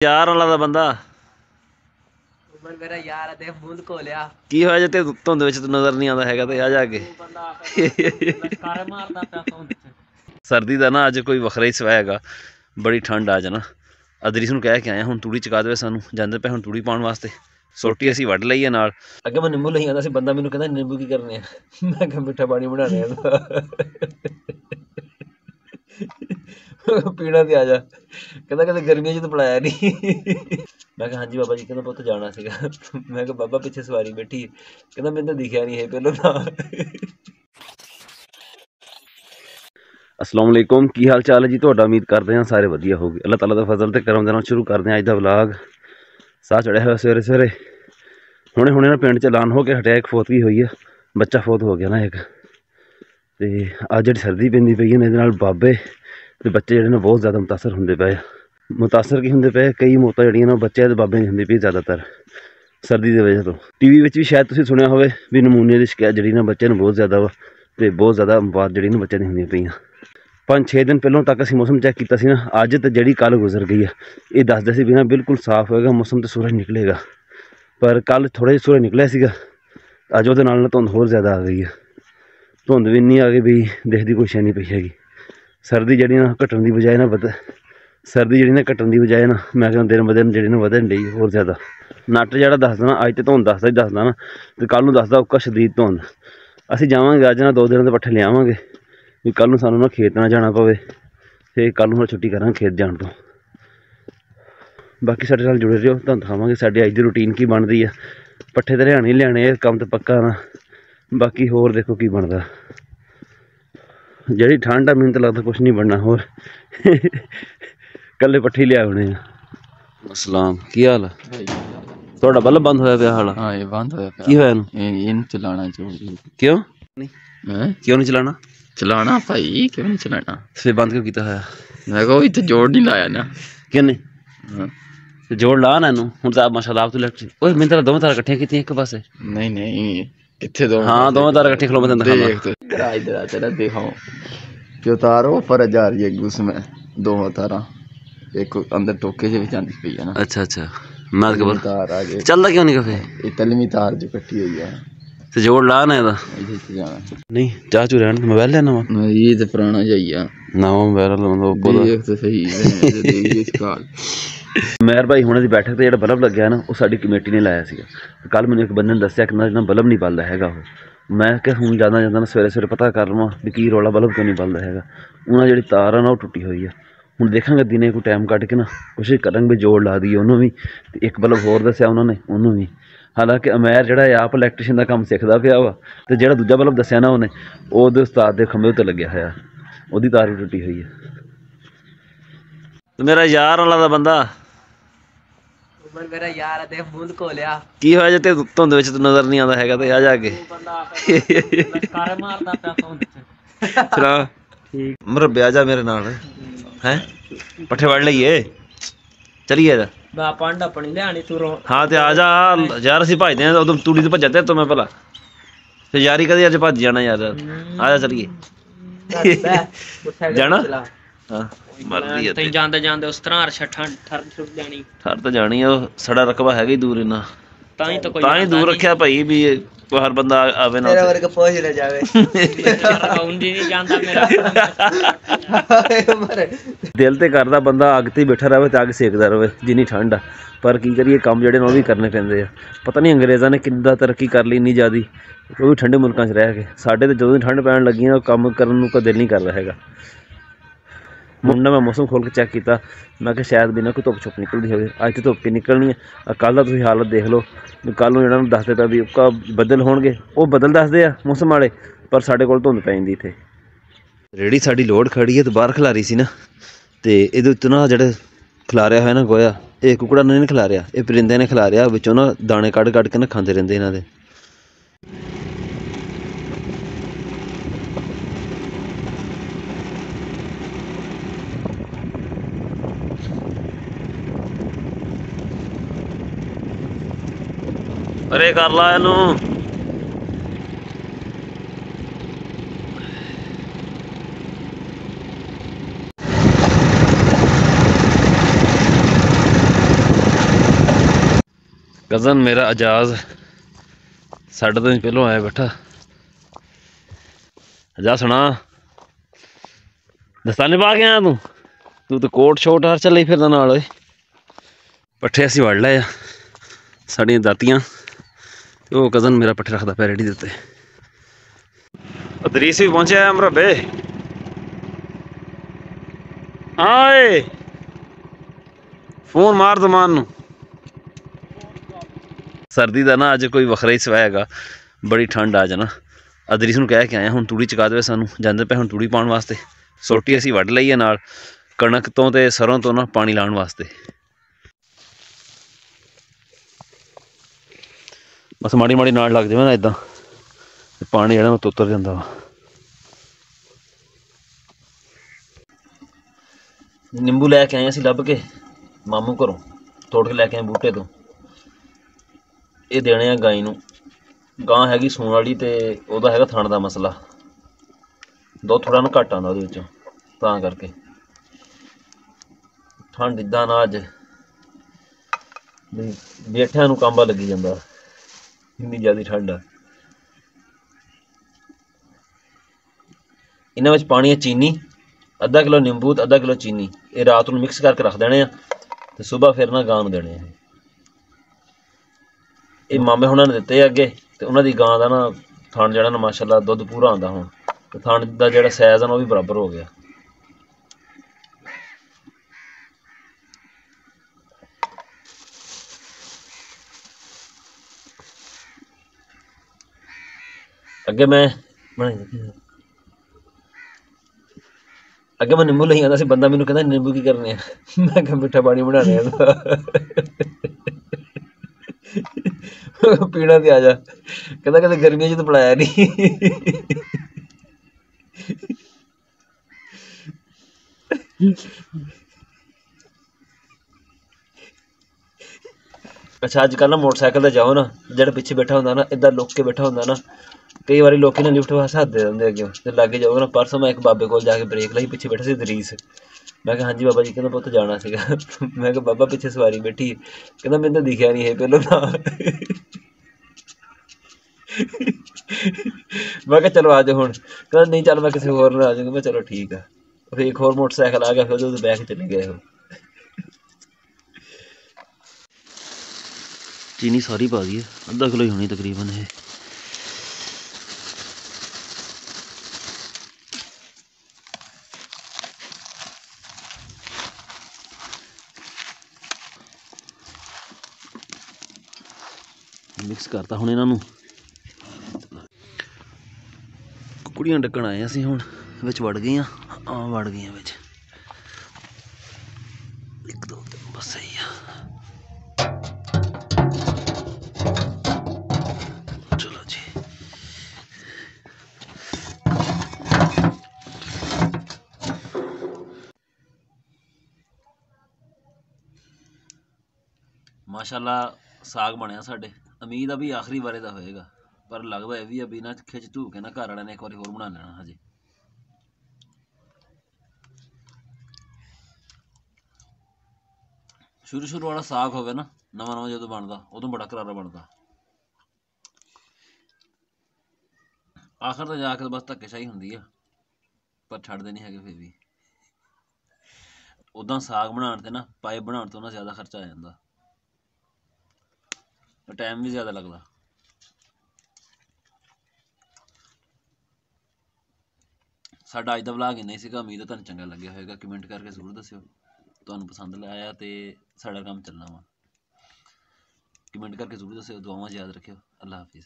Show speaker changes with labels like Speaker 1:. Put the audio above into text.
Speaker 1: यार वाला दा बंदा
Speaker 2: मेरा यार ते बूंद को लिया
Speaker 1: की होया जे धुंद विच नजर नहीं आता हैगा ते आ जाके सर्दी दा ना अज कोई वखरा ही सवा हैगा। बड़ी ठंड अज ना अदरीस नूं कह के आया हुण तूड़ी चका देवे सानू जांदे पे हुण तूड़ी पाउण वास्ते सोटी असीं वड्ड लई है नाल। अगे मैं निंबू लई आंदा सी बंदा मैनूं कहंदा निंबू की करने आ मैं कहा मिठा पानी बनाने पीना ते आ जा कहंदा कदे गर्मियां च तो पिलाया नहीं मैं कहा हाँ जी बाबा जी कहंदा पुत्त जाना सीगा मैं कहा बाबा पिछे सवारी बैठी कहंदा मैनूं तो दिखिया नहीं है पहलों तां। अस्सलाम वालेकुम की हाल चाल है जी तुहाडा उम्मीद करते हैं सारे वधिया होगे अल्लाह ताला दा फजल ते करम दे नाल शुरू करते हैं अज दा व्लॉग। साह चढ़िया हुआ सवेरे सवेरे हुणे हुणे ना पिंड च ऐलान हो के हटिया एक फौत भी हुई है बच्चा फौत हो गया ना एक ते अज जिहड़ी सर्दी पैंदी पई है इहदे नाल बाबे ते बच्चे जिहड़े ने बहुत ज़्यादा मुतासर होंदे पे मुतासर की होंदे पे कई मौतां जिहड़ियां ने बच्चे ते बाबे दी होंदी पई ज़्यादातर सर्दी की वजह तो। टीवी विच भी शायद तुसीं सुनिया होवे भी नमूनीए की शिकायत जिहड़ी ना बच्चे नूं बहुत ज़्यादा वा ते बहुत ज़्यादा मौत जिहड़ी ना बच्चे दी होंदियां पईयां। 5-6 दिन पहलों तक असीं मौसम चैक किया ना अज तो जी कल गुजर गई है ये दसदे सी भी ना बिल्कुल साफ होएगा मौसम तो सूरज निकलेगा पर कल थोड़ा जिहा सूरज निकलिया सीगा अज वो ना धुंध होर ज़्यादा आ गई है। धुंध भी इन्नी आ गई भी दिखदी कोई शै नहीं पई हैगी। सर्दी जी ना घटन की बजाय ना सर्दी जी ना घटन की बजाय ना मैं कहना दिन ब दिन जी वधन डई होर ज़्यादा। नट जो दसदा ना अज तो धुंध दसदा ही दसदा ना तो कल नूं दसदा उक्का शदीद धुंध। असीं जावांगे अज ना 2 दिन के पट्ठे लियावांगे भी कल नूं सानूं ना खेत ना जाना पवे ते कल नूं छुट्टी करांगे खेत जाण तो। बाकी साडे नाल जुड़े रहियो तुहानूं दिखावांगे साडी अज दी रूटीन की बनदी है। पट्ठे तो लियाने ही लियाने कम तो पक्का ना बाकी होर देखो की बनदा। जिहड़ी ठंड आ मैनूं तो लगदा कुछ नहीं बनना होर कल्ले पट्ठे लिया होने। अस्सलाम की हाल है तुहाडा बल्ब बंद होया पिया हाल?
Speaker 3: हाँ ये बंद होया पिया
Speaker 1: की होया इहनूं
Speaker 3: इन चलाना चाहिए
Speaker 1: क्यों
Speaker 3: क्यों
Speaker 1: नहीं चलाना
Speaker 3: चलाना भाई क्यों नहीं चलाना
Speaker 1: फिर बंद क्यों किया होया?
Speaker 3: मैं कहा इत्थे जोड़ नहीं लाया ना
Speaker 1: किन्ने
Speaker 3: हाँ।
Speaker 1: जोड़ ला ना इनू हुण तां माशाअल्लाह आप तो इलैक्ट्रिक ओए मैं तेरा दोवें तार इकट्ठियां कीतियां एक पासे
Speaker 3: नहीं किथे दो
Speaker 1: हाँ दोवें तार इकट्ठे खलो मैं तैनूं दिखावां
Speaker 3: तेरा इधर तेरा दिखाओ जो तार ऊपर जा रही है उसमें दो तारा एक अंदर टोके से भी जाती पई है ना।
Speaker 1: अच्छा मैं तो
Speaker 3: तार आ गए
Speaker 1: चलदा क्यों नहीं कफे
Speaker 3: ये तलमी तार जो कट्टी हुई है
Speaker 1: ते जोड़ ला ना ਇਹਦਾ नहीं चाह चू रहन मोबाइल लेना वा
Speaker 3: ये तो पुराना जाइया
Speaker 1: नवा मोबाइल लाਉਂਦਾ ओप्पो ਦਾ
Speaker 3: देख तो सही है इसका
Speaker 1: मेहर भाई हुणे दी बैठक ते ਜਿਹੜਾ बल्ब ਲੱਗਿਆ ਨਾ ਉਹ ਸਾਡੀ ਕਮੇਟੀ ਨੇ ਲਾਇਆ ਸੀਗਾ। ਕੱਲ ਮੈਨੂੰ ਇੱਕ ਬੰਦੇ ਨੇ ਦੱਸਿਆ ਕਿ ਨਾ ਬਲਬ ਨਹੀਂ ਬਲਦਾ ਹੈਗਾ ਉਹ। ਮੈਂ ਕਿਹਾ ਹੁਣ ਜਾਂਦਾ ਨਾ ਸਵੇਰੇ ਸਵੇਰੇ ਪਤਾ ਕਰ ਲਵਾਂ ਵੀ ਕੀ ਰੌਲਾ ਬਲਬ ਕਿਉਂ ਨਹੀਂ ਬਲਦਾ ਹੈਗਾ। ਉਹਨਾਂ ਜਿਹੜੀ ਤਾਰ ਆ ਨਾ ਉਹ ਟੁੱਟੀ ਹੋਈ ਆ। ਹੁਣ ਦੇਖਾਂਗੇ ਦਿਨੇ ਕੋਈ ਟਾਈਮ ਕੱਢ ਕੇ ਨਾ ਕੋਸ਼ਿਸ਼ ਕਰਾਂਗੇ ਵੀ ਜੋੜ ਲਾ ਦਈਏ ਉਹਨੂੰ ਵੀ ਤੇ ਇੱਕ ਬਲਬ ਹੋਰ ਦੱਸਿਆ ਉਹਨਾਂ ਨੇ ਉਹਨੂੰ ਵੀ। ਹਾਲਾਂਕਿ ਅਮੈਰ ਜਿਹੜਾ ਆਪ ਇਲੈਕਟ੍ਰੀਸ਼ੀਅਨ ਦਾ ਕੰਮ ਸਿੱਖਦਾ ਪਿਆ ਵਾ ਤੇ ਜਿਹੜਾ ਦੂਜਾ ਬਲਬ ਦੱਸਿਆ ਨਾ ਉਹਨੇ ਉਹਦੇ ਉਸਤਾਦ ਦੇ ਖੰਭੇ ਉੱਤੇ ਲੱਗਿਆ ਹੋਇਆ ਉਹਦੀ ਤਾਰ ਵੀ ਟੁੱਟੀ ਹੋਈ ਹੈ। ਤੇ ਮੇਰਾ ਯਾਰ ਵਾਲਾ ਦਾ ਬੰਦਾ
Speaker 2: मेरा यार ते बूंद को लिया
Speaker 1: की होया जे धुंध विच नजर नहीं आता हैगा ते आ जाके चला ठीक मरब्बे आ जा मेरे नाल हैं पट्ठे वड़ लईए चलिए जा
Speaker 2: मैं पंड अपनी लियानी तू रो
Speaker 1: हाँ ते आ जा यार असीं भजदे आ उदों तूड़ी ते भज्जा ते तो मैं भला ते यारी कदे अज भज जाना यार आ जा चलिए जाना हाँ मर्जी है
Speaker 2: तैं जांदे जांदे उस तरह छठा ठर छुट जानी
Speaker 1: ठर तो जानी है साड़ा रकबा है ही दूर इन्ना
Speaker 2: तां
Speaker 1: ही दूर रखिया भाई भी कोई हर बंदा आवे ना
Speaker 2: तेरे वर्ग पहुंच ना जावे उंदी नहीं जानदा मेरा
Speaker 1: दिल ते करदा बंदा अग ते बैठा रहे ते अग सेकदा रहे जिन्नी ठंड आ पर की करिए काम जिहड़े ने वो भी करने पैंदे आ। पता नहीं अंग्रेज़ां ने किद्दां तरक्की कर ली इन्नी ज़्यादा वो भी ठंडे मुल्कां च रह के साडे ते जदों ठंड पैण लगी ना काम करन नूं कोई दिल नहीं करदा हैगा। मुंडा मैं मौसम खोल के चैक किया मैं कि शायद भी ना कोई धुप छुप निकलती हो अज तो धुप ही निकलनी है। कल का तुम हालत देख लो कल जो दसते पे भी बदल होणगे वो बदल दसदे आ मौसम वाले पर साढ़े कोल धुंध पै जांदी इत्थे। रेहड़ी साडी लोड खड़ी है तो बाहर खिलारी सी ना तो ये उत्तों ना जो खिलारिया होया ना गोया ये कुकड़ा ने नहीं खिलारिया ये परिंदे ने खिलारिया विचों ना दाने कढ़ के ना खाते रहिंदे इन्हां दे। अरे कर ला इनू ਕਜ਼ਨ ਮੇਰਾ ਆਜ਼ਾਦ ਸਾਡੇ ਤੋਂ ਪਹਿਲੋਂ ਆਇਆ ਬੈਠਾ। ਆਜ਼ਾਦ ਸੁਣਾ, ਦਸਤਾਨੇ ਪਾ ਕੇ ਆਇਆ ਤੂੰ ਤਾਂ ਕੋਟ ਸ਼ੋਟ ਹਰ ਚੱਲੀ ਫਿਰਦਾ ਨਾਲ। ਓਏ ਪੱਠੇ ਅਸੀਂ ਵੜ ਲਏ ਆ, ਸਾਡੀਆਂ ਦਾਤੀਆਂ, ਤੇ ਉਹ ਕਜ਼ਨ ਮੇਰਾ ਪੱਠੇ ਰੱਖਦਾ ਪਿਆ ਰੇਹੜੀ ਦੇ ਉੱਤੇ। ਦਰੀਸ ਵੀ ਪਹੁੰਚਿਆ ਮਰਬੇ। ਹਾਂ ਓਏ ਫੋਨ ਮਾਰ ਜ਼ਮਾਨ ਨੂੰ। ਸਰਦੀ ਦਾ ਨਾ ਅੱਜ ਕੋਈ ਵੱਖਰਾ ਹੀ ਸਵਾਇਆ ਹੈਗਾ, ਬੜੀ ਠੰਡ ਆ ਜਾਣਾ। ਅਦਰੀਸ ਨੂੰ ਕਹਿ ਕੇ ਆਇਆ ਹੁਣ ਤੂੜੀ ਚਕਾ ਦੇਵੇ ਸਾਨੂੰ, ਜਾਂਦੇ ਪਏ ਹੁਣ ਤੂੜੀ ਪਾਉਣ ਵਾਸਤੇ। ਸੋਟੀ ਅਸੀਂ ਵੱਢ ਲਈ ਹੈ ਨਾਲ ਕਣਕ ਤੋਂ ਤੇ ਸਰੋਂ ਤੋਂ ਨਾ ਪਾਣੀ ਲਾਉਣ ਵਾਸਤੇ। ਬਸ ਮਾੜੀ ਮਾੜੀ ਨਾਲ ਲੱਗ ਜਾਵੇ ਨਾ ਇੱਦਾਂ, ਪਾਣੀ ਜਿਹੜਾ ਉਹ ਤੁੱਤਰ ਜਾਂਦਾ ਵਾ। ਨਿੰਬੂ ਲੈ ਕੇ ਆਏ ਅਸੀਂ ਲੱਭ ਕੇ ਮਾਮੂ ਘਰੋਂ, ਤੋੜ ਕੇ ਲੈ ਕੇ ਆਏ ਬੂਟੇ ਤੋਂ। ਇਹ ਦੇਣੇ ਆ ਗਾਈ ਨੂੰ। ਗਾਂ ਹੈਗੀ ਸੂਣ ਵਾਲੀ ਤੇ ਉਹਦਾ ਹੈਗਾ ਥਣ ਦਾ ਮਸਲਾ, ਦੁੱਧ ਥੋੜ੍ਹਾ ਨਾ ਘੱਟ ਆਉਂਦਾ ਉਹਦੇ ਵਿੱਚੋਂ, ਤਾਂ ਕਰਕੇ। ਠੰਡ ਇੱਦਾਂ ਨਾ ਅੱਜ ਵੀ ਬੈਠਿਆਂ ਨੂੰ ਕਾਂਬਾ ਲੱਗੀ ਜਾਂਦਾ, ਇੰਨੀ ਜ਼ਿਆਦਾ ਠੰਡ ਆ। ਇਹਨਾਂ ਵਿੱਚ ਪਾਣੀ ਹੈ ਚੀਨੀ, ਅੱਧਾ ਕਿਲੋ ਨਿੰਬੂ ਤੇ ਅੱਧਾ ਕਿਲੋ ਚੀਨੀ। ਇਹ ਰਾਤ ਨੂੰ ਮਿਕਸ ਕਰਕੇ ਰੱਖ ਦੇਣੇ ਆ ਤੇ ਸੁਬਾਹ ਫਿਰ ਨਾ ਗਾਂ ਨੂੰ ਦੇਣੇ ਆ। ਇਹ ਮਾਮੇ ਹੁਣਾਂ ਨੇ ਦਿੱਤੇ ਅੱਗੇ, ਤੇ ਉਹਨਾਂ ਦੀ ਗਾਂ ਦਾ ਨਾ ਥਣ ਜਿਹੜਾ ਨਾ ਮਾਸ਼ਾਅੱਲਾ ਦੁੱਧ ਪੂਰਾ ਆਉਂਦਾ ਹੁਣ, ਤੇ ਥਣ ਦਾ ਜਿਹੜਾ ਸਾਈਜ਼ ਆ ਨਾ ਉਹ ਵੀ ਬਰਾਬਰ ਹੋ ਗਿਆ। ਅੱਗੇ ਮੈਂ ਨਿੰਬੂ ਲਈ ਆਉਂਦਾ ਸੀ, ਬੰਦਾ ਮੈਨੂੰ ਕਹਿੰਦਾ ਨਿੰਬੂ ਕੀ ਕਰਨੇ ਆ, ਮੈਂ ਕਿਹਾ ਮਿੱਠਾ ਪਾਣੀ ਬਣਾਉਣੇ ਆ ਪੀਣਾ ਤੇ ਆ ਜਾ। ਕਹਿੰਦਾ ਕਦੇ ਗਰਮੀਆਂ 'ਚ ਤਾਂ ਪਿਲਾਇਆ ਨਹੀਂ। ਅੱਛਾ ਅੱਜ ਕੱਲ੍ਹ ਨਾ ਮੋਟਰਸਾਈਕਲ 'ਤੇ ਜਾਓ ਨਾ, ਜਿਹੜਾ ਪਿੱਛੇ ਬੈਠਾ ਹੁੰਦਾ ਨਾ ਇੱਦਾਂ ਲੁੱਕ ਕੇ ਬੈਠਾ ਹੁੰਦਾ ਨਾ, ਕਈ ਵਾਰੀ ਲੋਕੀ ਨਾ ਲਿਫਟ ਵਾਸਤੇ ਹੱਥ ਦੇ ਦਿੰਦੇ ਅੱਗੇ, ਤੇ ਲਾਗੇ ਜਾਓਗੇ ਨਾ। ਪਰਸੋਂ ਮੈਂ ਇੱਕ ਬਾਬੇ ਕੋਲ ਜਾ ਕੇ ਬ੍ਰੇਕ ਲਾਈ, ਪਿੱਛੇ ਬੈਠਾ ਸੀ ਦਰੀਸ। ਮੈਂ ਕਿਹਾ ਹਾਂਜੀ ਬਾਬਾ ਜੀ। ਕਹਿੰਦਾ ਪੁੱਤ ਜਾਣਾ ਸੀਗਾ। ਮੈਂ ਕਿਹਾ ਬਾਬਾ ਪਿੱਛੇ ਸਵਾਰੀ ਬੈਠੀ। ਕਹਿੰਦਾ ਮੈਨੂੰ ਤਾਂ ਦਿਖਿਆ ਨਹੀਂ ਇਹ ਪਹਿਲਾਂ ਤਾਂ। ਮੈਂ ਕਿਹਾ ਚਲੋ ਆ ਜਾਓ ਹੁਣ। ਕਹਿੰਦਾ ਨਹੀਂ ਚੱਲ ਮੈਂ ਕਿਸੇ ਹੋਰ ਨਾਲ ਆ ਜਾਊਂਗਾ। ਮੈਂ ਚਲੋ ਠੀਕ ਆ। ਫਿਰ ਇੱਕ ਹੋਰ ਮੋਟਰਸਾਈਕਲ ਆ ਗਿਆ, ਫਿਰ ਉਹਦੇ ਬੈਕ ਚਲੇ ਗਏ ਉਹ। ਚੀਨੀ ਸਾਰੀ ਪਾ ਦਈਏ, ਅੱਧਾ ਕਿਲੋ ਹੀ ਹੋਣੀ ਤਕਰੀਬਨ ਇਹ। ਮਿਕਸ ਕਰਤਾ ਹੁਣ ਇਹਨਾਂ ਨੂੰ। ਕੁਕੜੀਆਂ ਡੱਕਣ ਆਏ ਅਸੀਂ ਹੁਣ, ਵਿੱਚ ਵੜ ਗਈਆਂ, ਵੜ ਗਈਆਂ ਵਿੱਚ। ਇੱਕ ਦੋ ਤਿੰਨ ਬਸ ਸਹੀ ਆ। ਚਲੋ ਜੀ ਮਾਸ਼ਾਅੱਲਾ ਸਾਗ ਬਣਿਆ ਸਾਡੇ। ਉਮੀਦ ਆ ਵੀ ਆਖਰੀ ਵਾਰੇ ਦਾ ਹੋਏਗਾ, ਪਰ ਲੱਗਦਾ ਇਹ ਵੀ ਆ ਵੀ ਨਾ ਖਿੱਚ ਧੂ ਕੇ ਨਾ ਘਰ ਵਾਲਿਆਂ ਨੇ ਇੱਕ ਵਾਰੀ ਹੋਰ ਬਣਾ ਲੈਣਾ ਹਜੇ। ਸ਼ੁਰੂ ਵਾਲਾ ਸਾਗ ਹੋਵੇ ਨਾ, ਨਵਾਂ ਜਦੋਂ ਬਣਦਾ ਉਦੋਂ ਬੜਾ ਕਰਾਰਾ ਬਣਦਾ। ਆਖਰ ਤਾਂ ਜਾ ਕੇ ਬਸ ਧੱਕੇਸ਼ਾਹੀ ਹੁੰਦੀ ਆ, ਪਰ ਛੱਡਦੇ ਨਹੀਂ ਹੈਗੇ ਫਿਰ ਵੀ। ਉੱਦਾਂ ਸਾਗ ਬਣਾਉਣ ਤੇ ਨਾ ਪਾਈਪ ਬਣਾਉਣ ਤੋਂ ਨਾ ਜ਼ਿਆਦਾ ਖਰਚਾ ਆ ਜਾਂਦਾ, ਟਾਈਮ ਵੀ ਜ਼ਿਆਦਾ ਲੱਗਦਾ। ਸਾਡਾ ਅੱਜ ਦਾ ਵਲੌਗ ਇੰਨਾ ਹੀ ਸੀਗਾ। ਉਮੀਦ ਹੈ ਤੁਹਾਨੂੰ ਚੰਗਾ ਲੱਗਿਆ ਹੋਵੇਗਾ। ਕਮੈਂਟ ਕਰਕੇ ਜ਼ਰੂਰ ਦੱਸਿਓ ਤੁਹਾਨੂੰ ਪਸੰਦ ਆਇਆ ਤੇ ਸਾਡਾ ਕੰਮ ਚੱਲਣਾ ਵਾ। ਕਮੈਂਟ ਕਰਕੇ ਜ਼ਰੂਰ ਦੱਸਿਓ। ਦੁਆਵਾਂ ਯਾਦ ਰੱਖਿਓ। ਅੱਲਾ ਹਾਫਿਜ਼।